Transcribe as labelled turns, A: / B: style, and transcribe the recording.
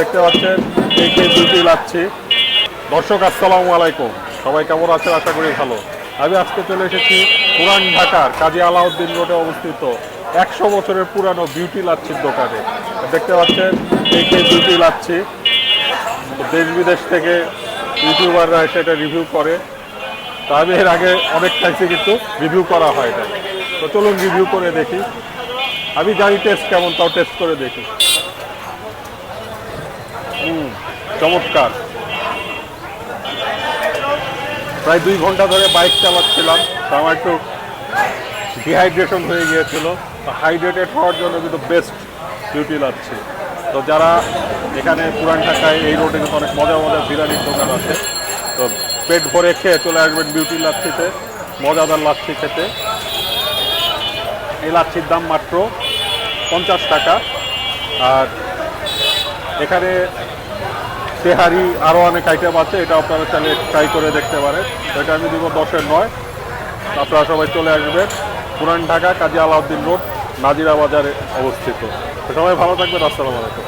A: দেখতে পাচ্ছেন একে বিউটি লাচ্ছি। দর্শক আসসালামু আলাইকুম, সবাই কেমন আছেন? আশা করি ভালো। আমি আজকে চলে এসেছি পুরান ঢাকার কাজী আলাউদ্দিন রোডে অবস্থিত 100 বছরের পুরানো বিউটি লাচ্ছির দোকানে। দেখতে পাচ্ছেন একে বিউটি লাচ্ছি। দেশ বিদেশ থেকে ইউটিউবাররা এসে এটা রিভিউ করে। তো আমি এর আগে অনেক খাইছি কিন্তু রিভিউ করা হয় না। তো চলুন রিভিউ করে দেখি। আমি জানি টেস্ট কেমন, তাও টেস্ট করে দেখি। চমৎকার। প্রায় 2 ঘন্টা ধরে বাইক চালাচ্ছিলাম, তো আমার একটু ডিহাইড্রেশন হয়ে গিয়েছিল। তো হাইড্রেটেড হওয়ার জন্য কিন্তু বেস্ট বিউটি লাচ্ছি। তো যারা এখানে পুরান ঢাকায় এই রোডে কিন্তু অনেক মজার মজার বিরিয়ানির দোকান আছে, তো পেট ভরে খেয়ে চলে আসবেন বিউটি লাচ্ছিতে, মজাদার লাচ্ছি খেতে। এই লাচ্ছির দাম মাত্র 50 টাকা। আর এখানে তেহারি আরও অনেক আইটেম আছে, এটা আপনারা চাইলে ট্রাই করে দেখতে পারেন। এটা আমি দিব 10-এর 9। আপনারা সবাই চলে আসবেন। পুরান ঢাকা কাজী আলাউদ্দিন রোড, নাজিরা বাজারে অবস্থিত। সবাই ভালো থাকবেন। আসসালামু আলাইকুম।